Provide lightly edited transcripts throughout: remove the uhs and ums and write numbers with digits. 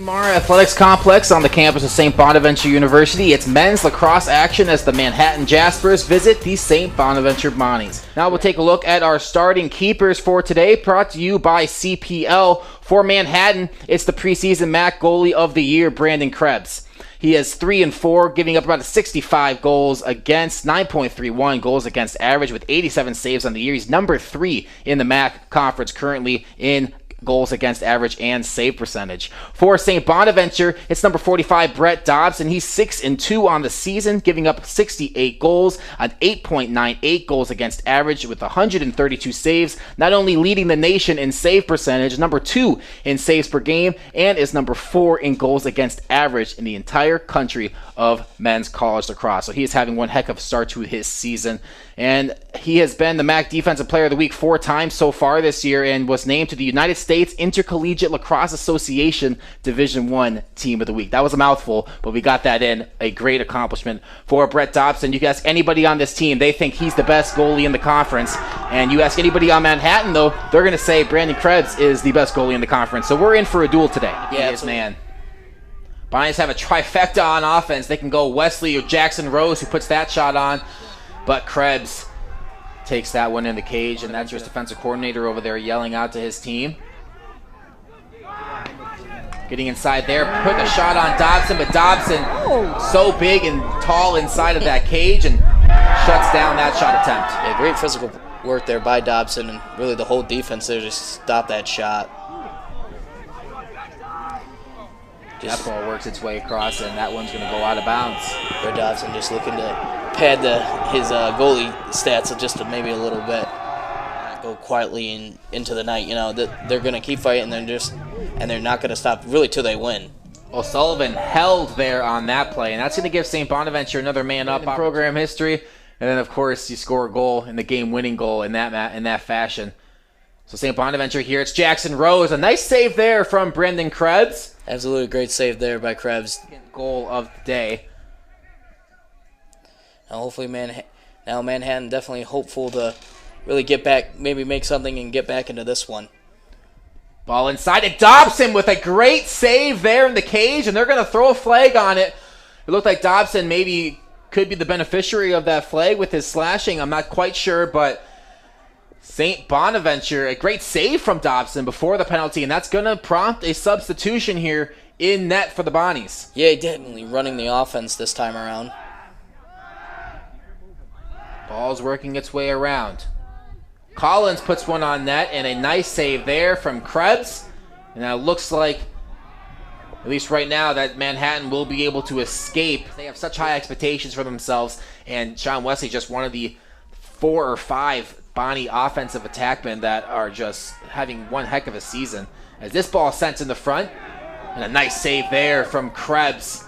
Mara Athletics Complex on the campus of St. Bonaventure University. It's men's lacrosse action as the Manhattan Jaspers visit the St. Bonaventure Bonnies. Now we'll take a look at our starting keepers for today, brought to you by CPL. For Manhattan, it's the preseason MAC Goalie of the Year, Brendan Krebs. He has 3-4, giving up about 65 goals against, 9.31 goals against average with 87 saves on the year. He's number 3 in the MAC conference currently in goals against average and save percentage. For St. Bonaventure, it's number 45, Brett Dobson. He's 6-2 on the season, giving up 68 goals on 8.98 goals against average with 132 saves, not only leading the nation in save percentage, number 2 in saves per game, and is number 4 in goals against average in the entire country of men's college lacrosse. So he is having one heck of a start to his season. And he has been the MAC Defensive Player of the Week 4 times so far this year and was named to the United States Intercollegiate Lacrosse Association Division I Team of the Week. That was a mouthful, but we got that in. A great accomplishment for Brett Dobson. You can ask anybody on this team, they think he's the best goalie in the conference. And you ask anybody on Manhattan, though, they're going to say Brendan Krebs is the best goalie in the conference. So we're in for a duel today. Yeah, man. Bonnies have a trifecta on offense. They can go Wesley or Jackson Rose, who puts that shot on. But Krebs takes that one in the cage, and that's your defensive coordinator over there yelling out to his team. Getting inside there, put the shot on Dobson, but Dobson so big and tall inside of that cage and shuts down that shot attempt. Yeah, great physical work there by Dobson, and really the whole defense there to stop that shot. That ball works its way across, and that one's going to go out of bounds. Brett Dobson just looking to pad his goalie stats just maybe a little bit. Go quietly into the night. You know that they're going to keep fighting, and they're not going to stop really till they win. O'Sullivan held there on that play, and that's going to give St. Bonaventure another man up in program history. And then, of course, you score a goal in the game-winning goal in that fashion. So St. Bonaventure here, it's Jackson Rose. A nice save there from Brendan Krebs. Absolutely great save there by Krebs. Goal of the day. Now hopefully Manhattan definitely hopeful to really get back, maybe make something and get back into this one. Ball inside, and Dobson with a great save there in the cage, and they're going to throw a flag on it. It looked like Dobson maybe could be the beneficiary of that flag with his slashing. I'm not quite sure, but St. Bonaventure, a great save from Dobson before the penalty, and that's going to prompt a substitution here in net for the Bonnies. Yeah, definitely running the offense this time around. Ball's working its way around. Collins puts one on net, and a nice save there from Krebs. And now it looks like, at least right now, that Manhattan will be able to escape. They have such high expectations for themselves, and Sean Wesley just one of the 4 or 5 Bonnie offensive attackmen that are just having one heck of a season. As this ball sent in the front, and a nice save there from Krebs.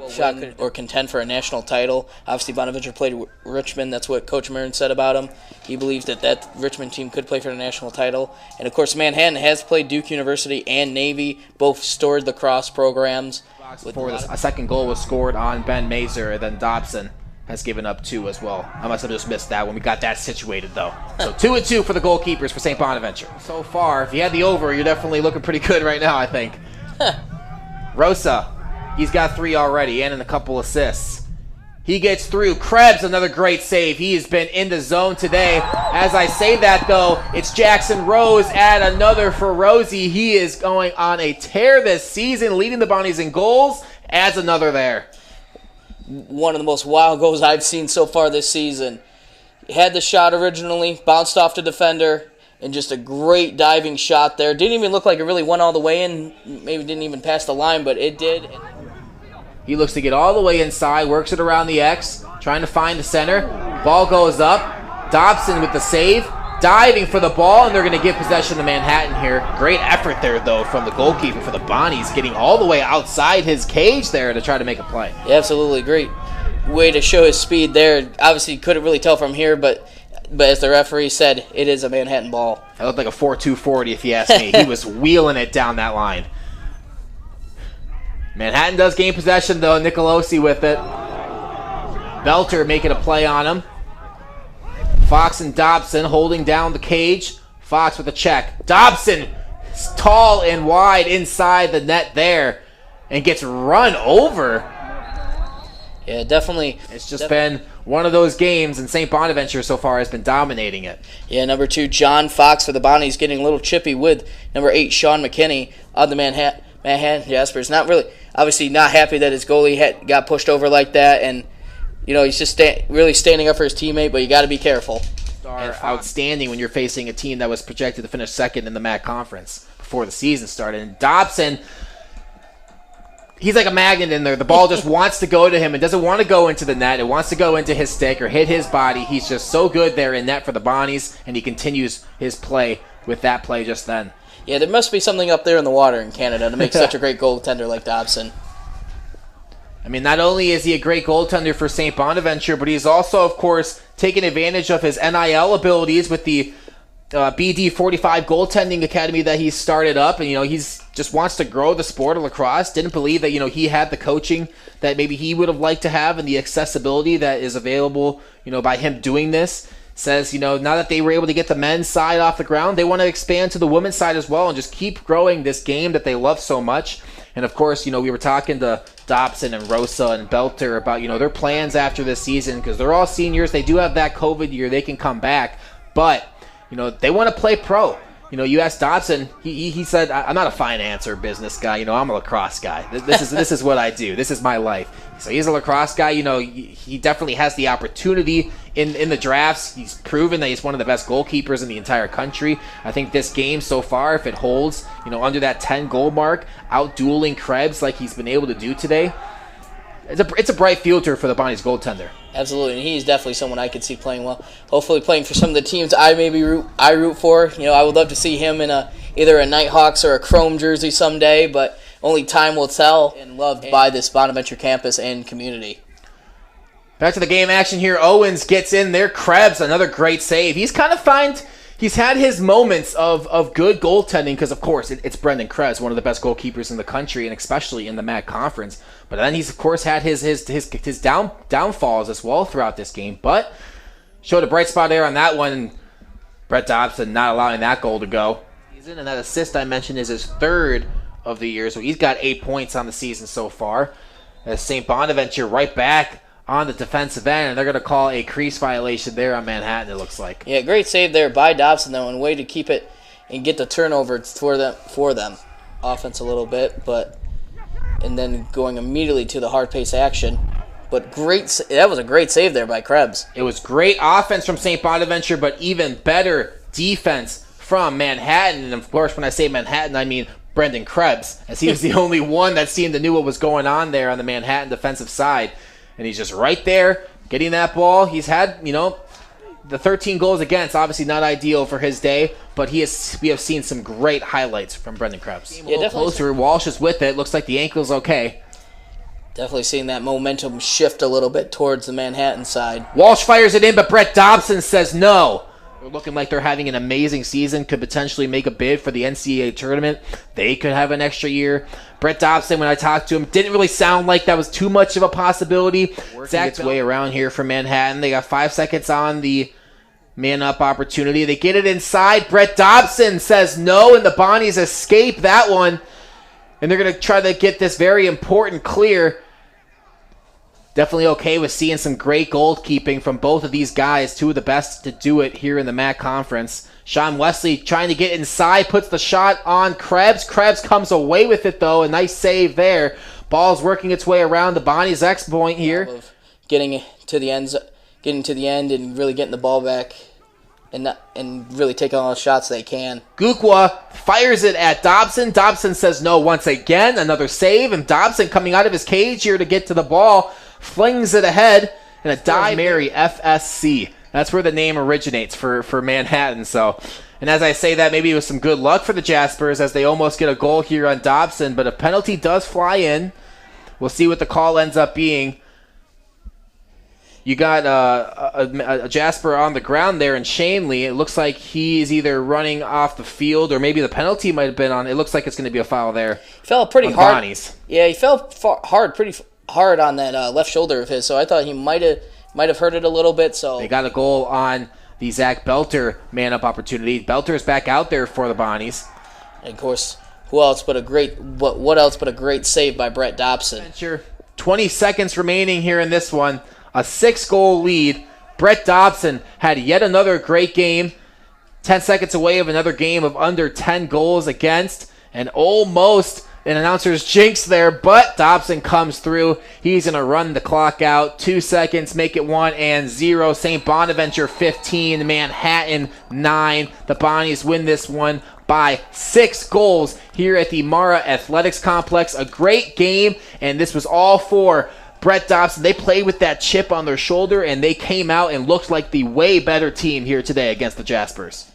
Shot or contend for a national title. Obviously, Bonaventure played Richmond. That's what Coach Marin said about him. He believes that Richmond team could play for the national title. And, of course, Manhattan has played Duke University and Navy, both storied lacrosse programs. A second goal was scored on Ben Mazer, and then Dobson has given up 2 as well. I must have just missed that when we got that situated, though. So 2-2 for the goalkeepers for St. Bonaventure. So far, if you had the over, you're definitely looking pretty good right now, I think. Rosa, he's got 3 already and a couple assists. He gets through. Krebs, another great save. He has been in the zone today. As I say that, though, it's Jackson Rose. Add another for Rosie. He is going on a tear this season, leading the Bonnies in goals. Adds another there. One of the most wild goals I've seen so far this season. He had the shot originally, bounced off the defender, and just a great diving shot there. Didn't even look like it really went all the way in. Maybe didn't even pass the line, but it did. He looks to get all the way inside, works it around the X, trying to find the center. Ball goes up. Dobson with the save, diving for the ball, and they're going to give possession to Manhattan here. Great effort there, though, from the goalkeeper for the Bonnies, getting all the way outside his cage there to try to make a play. Yeah, absolutely great way to show his speed there. Obviously, couldn't really tell from here, but as the referee said, it is a Manhattan ball. That looked like a 4.240 if you ask me. He was wheeling it down that line. Manhattan does gain possession, though. Nicolosi with it. Belter making a play on him. Fox and Dobson holding down the cage. Fox with a check. Dobson tall and wide inside the net there and gets run over. Yeah, definitely. It's just been one of those games, and St. Bonaventure so far has been dominating it. Yeah, number 2, John Fox for the Bonnies getting a little chippy with number 8, Sean McKinney on the Manhattan Jaspers. Not really, obviously not happy that his goalie got pushed over like that, and he's just really standing up for his teammate, but you got to be careful. Are outstanding when you're facing a team that was projected to finish second in the MAC conference before the season started. And Dobson, he's like a magnet in there. The ball just wants to go to him. It doesn't want to go into the net. It wants to go into his stick or hit his body. He's just so good there in net for the Bonnies, and he continues his play with that play just then. Yeah, there must be something up there in the water in Canada to make such a great goaltender like Dobson. I mean, not only is he a great goaltender for St. Bonaventure, but he's also, of course, taken advantage of his NIL abilities with the BD45 goaltending academy that he started up. And, he's just wants to grow the sport of lacrosse. Didn't believe that, he had the coaching that maybe he would have liked to have and the accessibility that is available, by him doing this. Says, now that they were able to get the men's side off the ground, they want to expand to the women's side as well and just keep growing this game that they love so much. And, of course, we were talking to Dobson and Rosa and Belter about, their plans after this season because they're all seniors. They do have that COVID year. They can come back. But, they want to play pro. You asked Dobson, he said, I'm not a finance or business guy. I'm a lacrosse guy. This is what I do. This is my life. So he's a lacrosse guy. He definitely has the opportunity in the drafts. He's proven that he's one of the best goalkeepers in the entire country. I think this game so far, if it holds, under that 10-goal mark, out-dueling Krebs like he's been able to do today, it's a bright future for the Bonnies goaltender. Absolutely, and he's definitely someone I could see playing well. Hopefully playing for some of the teams I root for. I would love to see him in either a Nighthawks or a Chrome jersey someday, but only time will tell, and loved by this Bonaventure campus and community. Back to the game action here. Owens gets in there. Krebs, another great save. He's had his moments of good goaltending because, of course, it's Brendan Krebs, one of the best goalkeepers in the country, and especially in the MAC conference. But then he's, of course, had his downfalls as well throughout this game. But showed a bright spot there on that one. Brett Dobson not allowing that goal to go. And that assist I mentioned is his third of the year, so he's got 8 points on the season so far. As St. Bonaventure right back on the defensive end, and they're going to call a crease violation there on Manhattan, it looks like. Yeah, great save there by Dobson, though, and way to keep it and get the turnover for them. Offense a little bit, and then going immediately to the hard pace action. But that was a great save there by Krebs. It was great offense from St. Bonaventure, but even better defense from Manhattan. And, of course, when I say Manhattan, I mean Brendan Krebs, as he was the only one that seemed to knew what was going on there on the Manhattan defensive side. And he's just right there getting that ball. He's had, the 13 goals against, obviously not ideal for his day, but we have seen some great highlights from Brendan Krebs. Yeah, definitely. Closer. Walsh is with it. Looks like the ankle's okay. Definitely seeing that momentum shift a little bit towards the Manhattan side. Walsh fires it in, but Brett Dobson says no. They're looking like they're having an amazing season, could potentially make a bid for the NCAA tournament. They could have an extra year. Brett Dobson, when I talked to him, didn't really sound like that was too much of a possibility. Zach's way around here for Manhattan. They got 5 seconds on the man-up opportunity. They get it inside. Brett Dobson says no, and the Bonnies escape that one. And they're going to try to get this very important clear. Definitely okay with seeing some great goalkeeping from both of these guys, two of the best to do it here in the MAC conference. Sean Wesley trying to get inside, puts the shot on Krebs. Krebs comes away with it, though. A nice save there. Ball's working its way around the Bonnies' X point here. Getting to the end and really getting the ball back and really taking all the shots they can. Gukwa fires it at Dobson. Dobson says no once again. Another save, and Dobson coming out of his cage here to get to the ball. Flings it ahead, and a dive. Mary FSC. That's where the name originates for Manhattan. So, and as I say that, maybe it was some good luck for the Jaspers as they almost get a goal here on Dobson, but a penalty does fly in. We'll see what the call ends up being. You got a Jasper on the ground there in Shanley. It looks like he's either running off the field or maybe the penalty might have been on. It looks like it's going to be a foul there. He fell pretty hard. Bonnies. Yeah, he fell pretty hard on that left shoulder of his, so I thought he might have hurt it a little bit. So they got a goal on the Zach Belter man-up opportunity. Belter's back out there for the Bonnies. And of course, what else but a great save by Brett Dobson. 20 seconds remaining here in this one. A 6-goal lead. Brett Dobson had yet another great game. 10 seconds away of another game of under 10 goals against. And almost an announcer's jinx there, but Dobson comes through. He's going to run the clock out. 2 seconds, make it 1-0. St. Bonaventure 15, Manhattan 9. The Bonnies win this one by 6 goals here at the Mara Athletics Complex. A great game, and this was all for Brett Dobson. They played with that chip on their shoulder, and they came out and looked like the way better team here today against the Jaspers.